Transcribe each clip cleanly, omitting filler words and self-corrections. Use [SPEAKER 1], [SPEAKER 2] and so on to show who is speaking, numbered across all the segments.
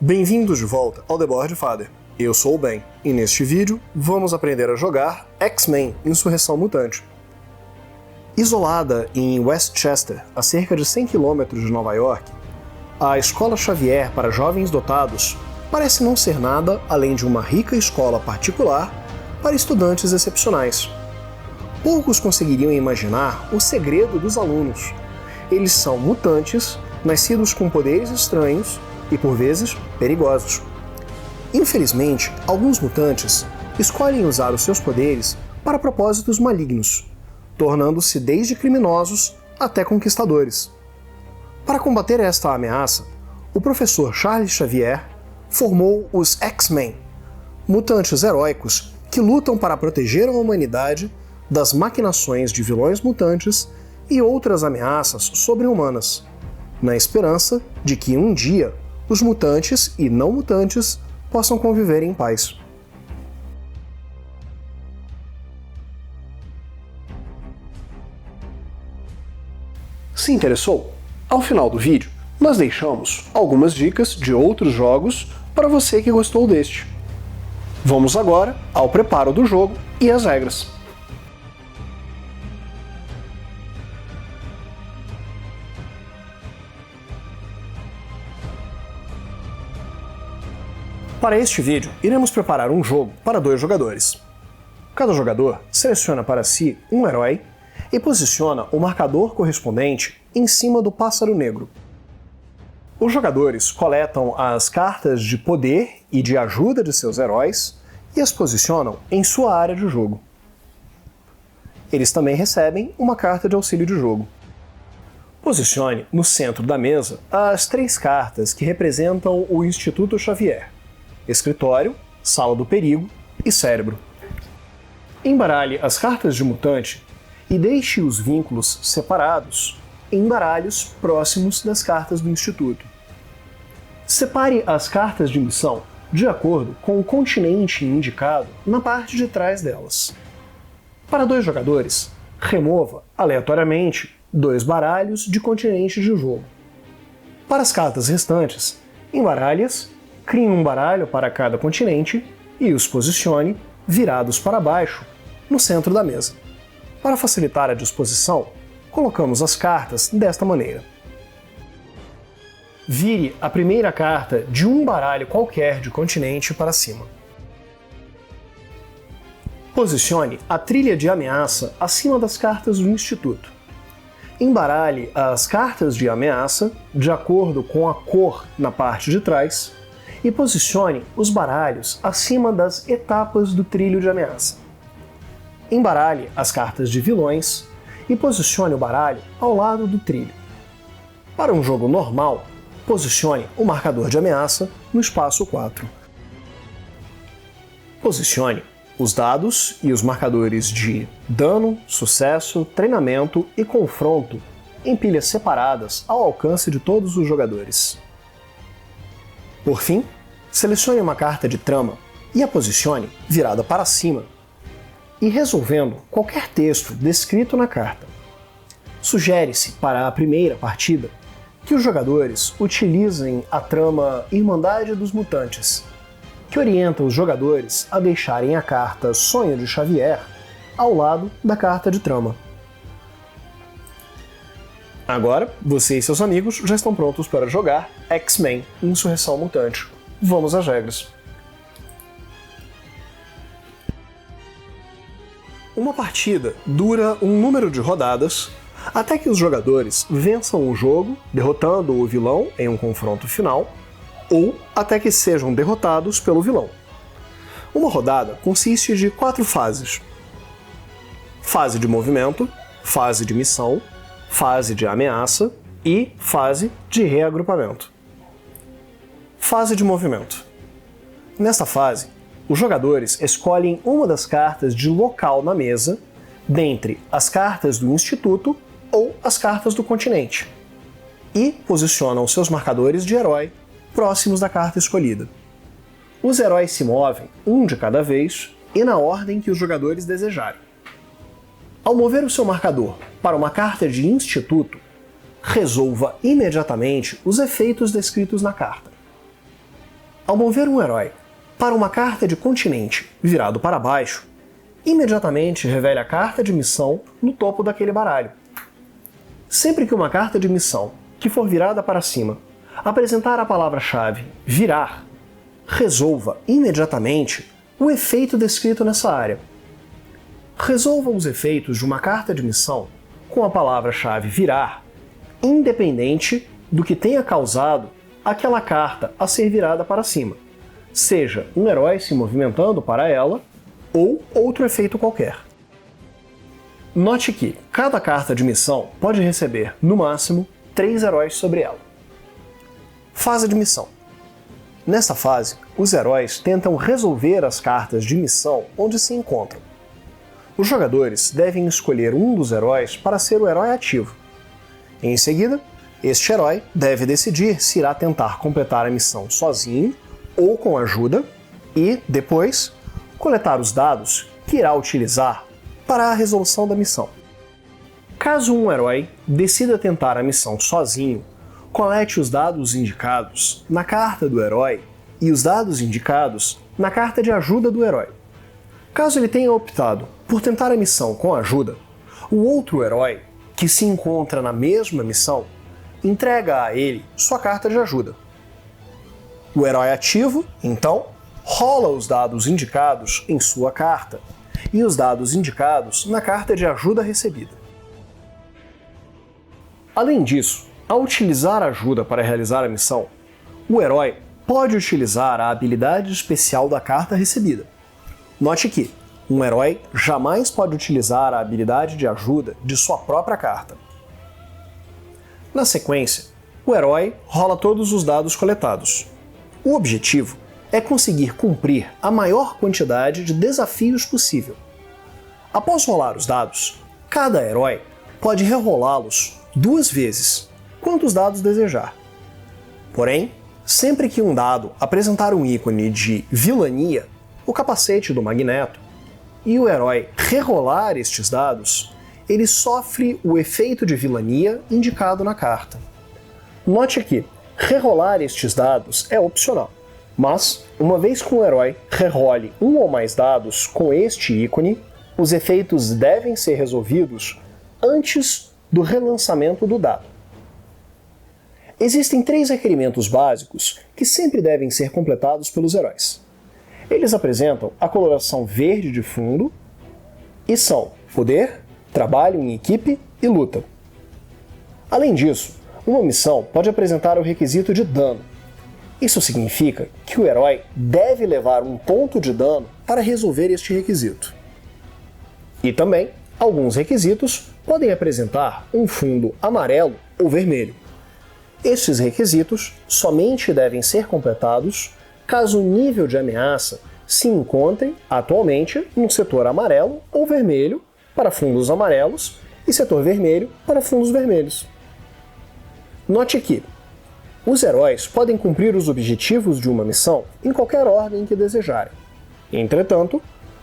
[SPEAKER 1] Bem-vindos de volta ao The Board Father. Eu sou o Ben, e neste vídeo vamos aprender a jogar X-Men Insurreição Mutante. Isolada em Westchester, a cerca de 100 km de Nova York, a Escola Xavier para Jovens Dotados parece não ser nada além de uma rica escola particular para estudantes excepcionais. Poucos conseguiriam imaginar o segredo dos alunos. Eles são mutantes, nascidos com poderes estranhos e, por vezes, perigosos. Infelizmente, alguns mutantes escolhem usar os seus poderes para propósitos malignos, tornando-se desde criminosos até conquistadores. Para combater esta ameaça, o professor Charles Xavier formou os X-Men, mutantes heróicos que lutam para proteger a humanidade das maquinações de vilões mutantes e outras ameaças sobre-humanas, na esperança de que um dia os mutantes e não mutantes possam conviver em paz. Se interessou? Ao final do vídeo, nós deixamos algumas dicas de outros jogos para você que gostou deste. Vamos agora ao preparo do jogo e as regras. Para este vídeo, iremos preparar um jogo para 2 jogadores. Cada jogador seleciona para si um herói e posiciona o marcador correspondente em cima do pássaro negro. Os jogadores coletam as cartas de poder e de ajuda de seus heróis e as posicionam em sua área de jogo. Eles também recebem uma carta de auxílio de jogo. Posicione no centro da mesa as 3 cartas que representam o Instituto Xavier: Escritório, Sala do Perigo e Cérebro. Embaralhe as cartas de mutante e deixe os vínculos separados em baralhos próximos das cartas do Instituto. Separe as cartas de missão de acordo com o continente indicado na parte de trás delas. Para 2 jogadores, remova aleatoriamente 2 baralhos de continente de jogo. Para as cartas restantes, embaralhe-as, crie um baralho para cada continente e os posicione virados para baixo no centro da mesa. Para facilitar a disposição, colocamos as cartas desta maneira. Vire a primeira carta de um baralho qualquer de continente para cima. Posicione a trilha de ameaça acima das cartas do Instituto. Embaralhe as cartas de ameaça de acordo com a cor na parte de trás e posicione os baralhos acima das etapas do trilho de ameaça. Embaralhe as cartas de vilões e posicione o baralho ao lado do trilho. Para um jogo normal, posicione o marcador de ameaça no espaço 4. Posicione os dados e os marcadores de dano, sucesso, treinamento e confronto em pilhas separadas ao alcance de todos os jogadores. Por fim, selecione uma carta de trama e a posicione virada para cima e resolvendo qualquer texto descrito na carta. Sugere-se para a primeira partida que os jogadores utilizem a trama Irmandade dos Mutantes, que orienta os jogadores a deixarem a carta Sonho de Xavier ao lado da carta de trama. Agora, você e seus amigos já estão prontos para jogar X-Men Insurreição Mutante. Vamos às regras. Uma partida dura um número de rodadas até que os jogadores vençam o jogo, derrotando o vilão em um confronto final, ou até que sejam derrotados pelo vilão. Uma rodada consiste de 4 fases: fase de movimento, fase de missão, fase de ameaça e fase de reagrupamento. Fase de movimento. Nesta fase, os jogadores escolhem uma das cartas de local na mesa, dentre as cartas do Instituto ou as cartas do continente, e posicionam seus marcadores de herói próximos da carta escolhida. Os heróis se movem, um de cada vez, e na ordem que os jogadores desejarem. Ao mover o seu marcador para uma carta de Instituto, resolva imediatamente os efeitos descritos na carta. Ao mover um herói para uma carta de continente virado para baixo, imediatamente revele a carta de missão no topo daquele baralho. Sempre que uma carta de missão que for virada para cima apresentar a palavra-chave virar, resolva imediatamente o efeito descrito nessa área. Resolva os efeitos de uma carta de missão com a palavra-chave virar, independente do que tenha causado aquela carta a ser virada para cima, seja um herói se movimentando para ela ou outro efeito qualquer. Note que cada carta de missão pode receber, no máximo, 3 heróis sobre ela. Fase de missão. Nesta fase, os heróis tentam resolver as cartas de missão onde se encontram. Os jogadores devem escolher um dos heróis para ser o herói ativo. Em seguida, este herói deve decidir se irá tentar completar a missão sozinho ou com ajuda e, depois, coletar os dados que irá utilizar para a resolução da missão. Caso um herói decida tentar a missão sozinho, colete os dados indicados na carta do herói e os dados indicados na carta de ajuda do herói. Caso ele tenha optado por tentar a missão com ajuda, o outro herói, que se encontra na mesma missão, entrega a ele sua carta de ajuda. O herói ativo, então, rola os dados indicados em sua carta e os dados indicados na carta de ajuda recebida. Além disso, ao utilizar a ajuda para realizar a missão, o herói pode utilizar a habilidade especial da carta recebida. Note que um herói jamais pode utilizar a habilidade de ajuda de sua própria carta. Na sequência, o herói rola todos os dados coletados. O objetivo é conseguir cumprir a maior quantidade de desafios possível. Após rolar os dados, cada herói pode rerolá-los 2 vezes, quantos dados desejar. Porém, sempre que um dado apresentar um ícone de vilania, o capacete do Magneto, e o herói rerolar estes dados, ele sofre o efeito de vilania indicado na carta. Note que rerolar estes dados é opcional, mas, uma vez que um herói rerole um ou mais dados com este ícone, os efeitos devem ser resolvidos antes do relançamento do dado. Existem 3 requerimentos básicos que sempre devem ser completados pelos heróis. Eles apresentam a coloração verde de fundo e são poder, trabalho em equipe e luta. Além disso, uma missão pode apresentar o requisito de dano. Isso significa que o herói deve levar um ponto de dano para resolver este requisito. E também, alguns requisitos podem apresentar um fundo amarelo ou vermelho. Estes requisitos somente devem ser completados caso o nível de ameaça se encontre atualmente no setor amarelo ou vermelho para fundos amarelos e setor vermelho para fundos vermelhos. Note que os heróis podem cumprir os objetivos de uma missão em qualquer ordem que desejarem. Entretanto,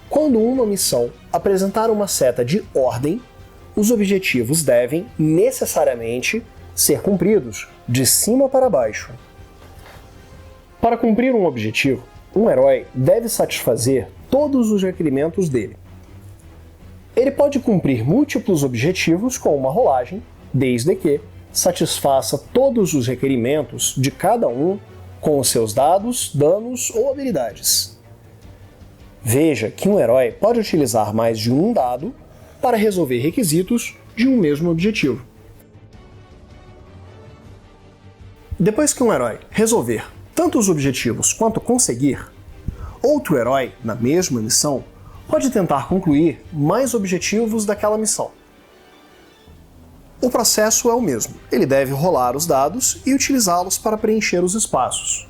[SPEAKER 1] quando uma missão apresentar uma seta de ordem, os objetivos devem necessariamente ser cumpridos de cima para baixo. Para cumprir um objetivo, um herói deve satisfazer todos os requerimentos dele. Ele pode cumprir múltiplos objetivos com uma rolagem, desde que satisfaça todos os requerimentos de cada um com os seus dados, danos ou habilidades. Veja que um herói pode utilizar mais de um dado para resolver requisitos de um mesmo objetivo. Depois que um herói resolver tanto os objetivos quanto conseguir, outro herói, na mesma missão, pode tentar concluir mais objetivos daquela missão. O processo é o mesmo. Ele deve rolar os dados e utilizá-los para preencher os espaços.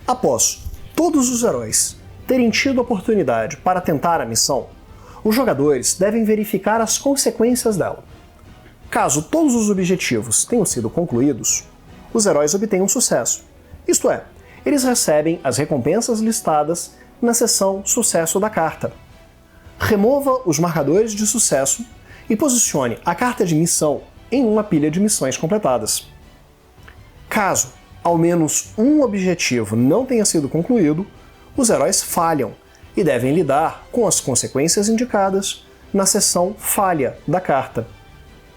[SPEAKER 1] Após todos os heróis terem tido a oportunidade para tentar a missão, os jogadores devem verificar as consequências dela. Caso todos os objetivos tenham sido concluídos, os heróis obtêm um sucesso. Isto é, eles recebem as recompensas listadas na seção Sucesso da carta. Remova os marcadores de sucesso e posicione a carta de missão em uma pilha de missões completadas. Caso ao menos um objetivo não tenha sido concluído, os heróis falham e devem lidar com as consequências indicadas na seção Falha da carta.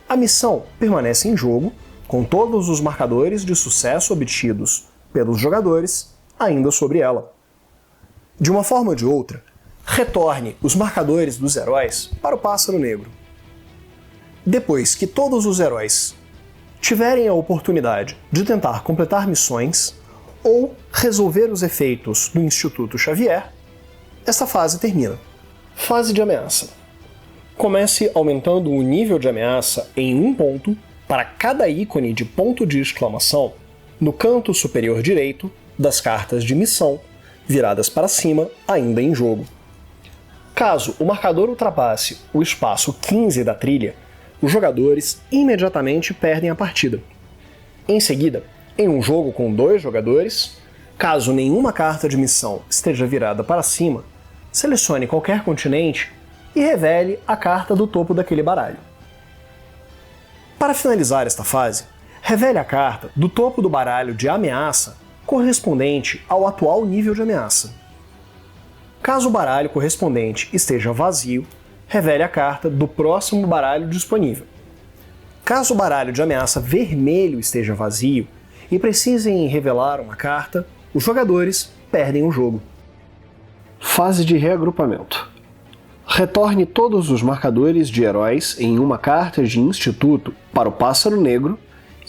[SPEAKER 1] A missão permanece em jogo, com todos os marcadores de sucesso obtidos pelos jogadores ainda sobre ela. De uma forma ou de outra, retorne os marcadores dos heróis para o Pássaro Negro. Depois que todos os heróis tiverem a oportunidade de tentar completar missões ou resolver os efeitos do Instituto Xavier, esta fase termina. Fase de ameaça. Comece aumentando o nível de ameaça em 1 ponto para cada ícone de ponto de exclamação no canto superior direito das cartas de missão viradas para cima ainda em jogo. Caso o marcador ultrapasse o espaço 15 da trilha, os jogadores imediatamente perdem a partida. Em seguida, em um jogo com 2 jogadores, caso nenhuma carta de missão esteja virada para cima, selecione qualquer continente e revele a carta do topo daquele baralho. Para finalizar esta fase, revele a carta do topo do baralho de ameaça correspondente ao atual nível de ameaça. Caso o baralho correspondente esteja vazio, revele a carta do próximo baralho disponível. Caso o baralho de ameaça vermelho esteja vazio e precisem revelar uma carta, os jogadores perdem o jogo. Fase de reagrupamento. Retorne todos os marcadores de heróis em uma carta de instituto para o Pássaro Negro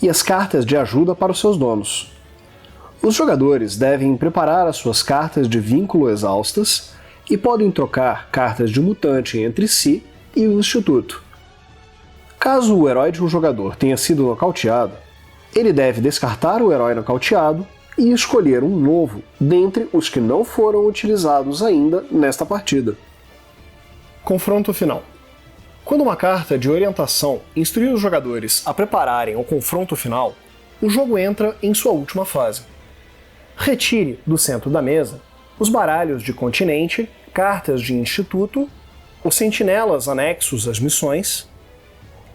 [SPEAKER 1] e as cartas de ajuda para os seus donos. Os jogadores devem preparar as suas cartas de vínculo exaustas e podem trocar cartas de mutante entre si e o Instituto. Caso o herói de um jogador tenha sido nocauteado, ele deve descartar o herói nocauteado e escolher um novo dentre os que não foram utilizados ainda nesta partida. Confronto final. Quando uma carta de orientação instruir os jogadores a prepararem o confronto final, o jogo entra em sua última fase. Retire do centro da mesa os baralhos de continente, cartas de instituto, os sentinelas anexos às missões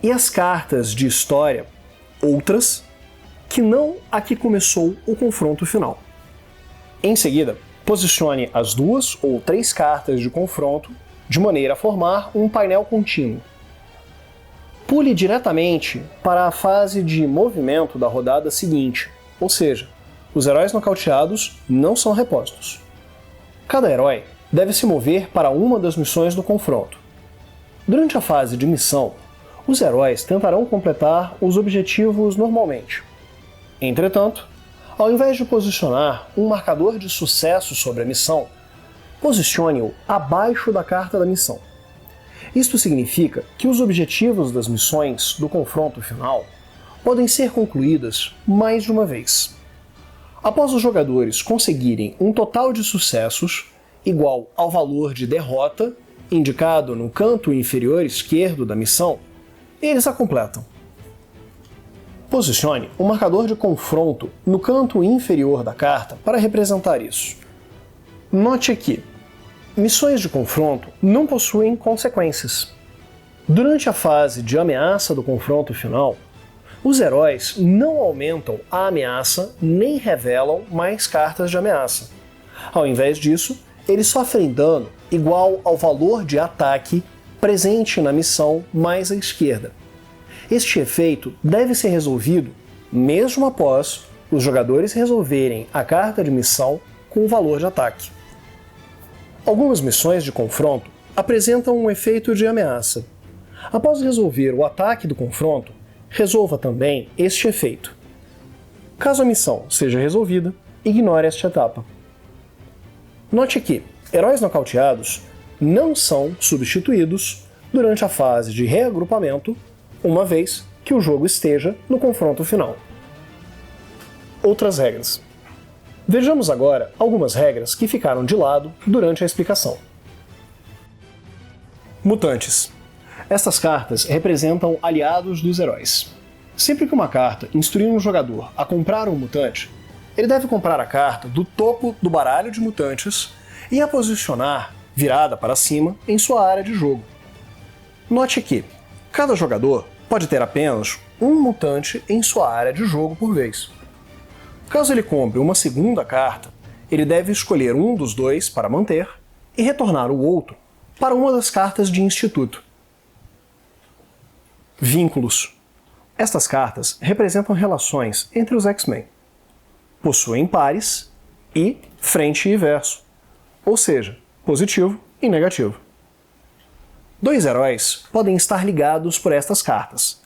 [SPEAKER 1] e as cartas de história, outras, que não a que começou o confronto final. Em seguida, posicione as 2 ou 3 cartas de confronto de maneira a formar um painel contínuo. Pule diretamente para a fase de movimento da rodada seguinte, ou seja, os heróis nocauteados não são repostos. Cada herói deve se mover para uma das missões do confronto. Durante a fase de missão, os heróis tentarão completar os objetivos normalmente. Entretanto, ao invés de posicionar um marcador de sucesso sobre a missão, posicione-o abaixo da carta da missão. Isto significa que os objetivos das missões do confronto final podem ser concluídas mais de uma vez. Após os jogadores conseguirem um total de sucessos igual ao valor de derrota, indicado no canto inferior esquerdo da missão, eles a completam. Posicione o marcador de confronto no canto inferior da carta para representar isso. Note aqui, missões de confronto não possuem consequências. Durante a fase de ameaça do confronto final, os heróis não aumentam a ameaça nem revelam mais cartas de ameaça. Ao invés disso, eles sofrem dano igual ao valor de ataque presente na missão mais à esquerda. Este efeito deve ser resolvido mesmo após os jogadores resolverem a carta de missão com o valor de ataque. Algumas missões de confronto apresentam um efeito de ameaça. Após resolver o ataque do confronto, resolva também este efeito. Caso a missão seja resolvida, ignore esta etapa. Note que heróis nocauteados não são substituídos durante a fase de reagrupamento, uma vez que o jogo esteja no confronto final. Outras regras. Vejamos agora algumas regras que ficaram de lado durante a explicação. Mutantes. Estas cartas representam aliados dos heróis. Sempre que uma carta instruir um jogador a comprar um mutante, ele deve comprar a carta do topo do baralho de mutantes e a posicionar virada para cima em sua área de jogo. Note que cada jogador pode ter apenas um mutante em sua área de jogo por vez. Caso ele compre uma segunda carta, ele deve escolher um dos dois para manter e retornar o outro para uma das cartas de instituto. Vínculos. Estas cartas representam relações entre os X-Men. Possuem pares e frente e verso, ou seja, positivo e negativo. Dois heróis podem estar ligados por estas cartas,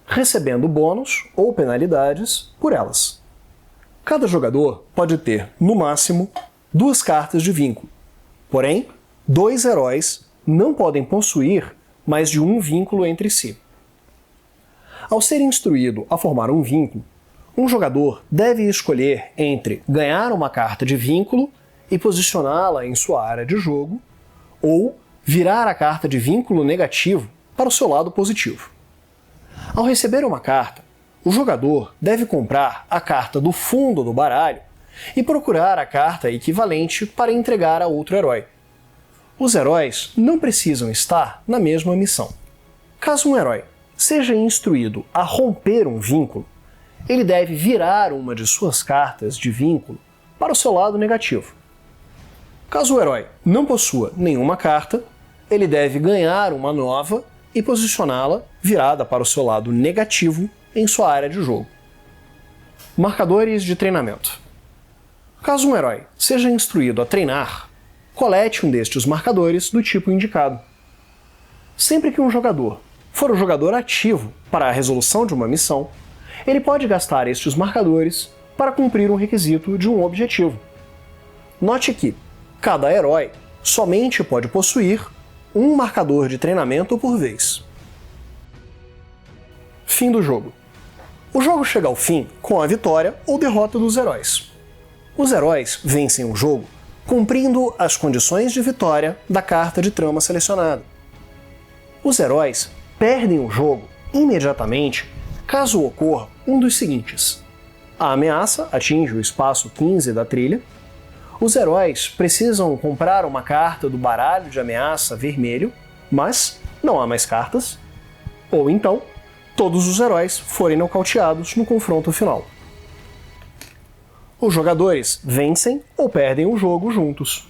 [SPEAKER 1] recebendo bônus ou penalidades por elas. Cada jogador pode ter, no máximo, 2 cartas de vínculo. Porém, 2 heróis não podem possuir mais de um vínculo entre si. Ao ser instruído a formar um vínculo, um jogador deve escolher entre ganhar uma carta de vínculo e posicioná-la em sua área de jogo, ou virar a carta de vínculo negativo para o seu lado positivo. Ao receber uma carta, o jogador deve comprar a carta do fundo do baralho e procurar a carta equivalente para entregar a outro herói. Os heróis não precisam estar na mesma missão. Caso um herói seja instruído a romper um vínculo, ele deve virar uma de suas cartas de vínculo para o seu lado negativo. Caso o herói não possua nenhuma carta, ele deve ganhar uma nova e posicioná-la virada para o seu lado negativo em sua área de jogo. Marcadores de treinamento. Caso um herói seja instruído a treinar, colete um destes marcadores do tipo indicado. Sempre que um jogador for o jogador ativo para a resolução de uma missão, ele pode gastar estes marcadores para cumprir um requisito de um objetivo. Note que cada herói somente pode possuir um marcador de treinamento por vez. Fim do jogo. O jogo chega ao fim com a vitória ou derrota dos heróis. Os heróis vencem o jogo cumprindo as condições de vitória da carta de trama selecionada. Os heróis perdem o jogo imediatamente caso ocorra um dos seguintes: a ameaça atinge o espaço 15 da trilha, os heróis precisam comprar uma carta do baralho de ameaça vermelho, mas não há mais cartas, ou então todos os heróis forem nocauteados no confronto final. Os jogadores vencem ou perdem o jogo juntos.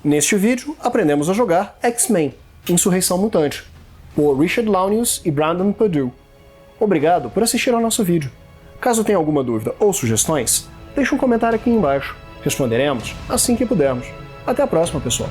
[SPEAKER 1] Neste vídeo, aprendemos a jogar X-Men, Insurreição Mutante, por Richard Launius e Brandon Perdue. Obrigado por assistir ao nosso vídeo. Caso tenha alguma dúvida ou sugestões, deixe um comentário aqui embaixo. Responderemos assim que pudermos. Até a próxima, pessoal!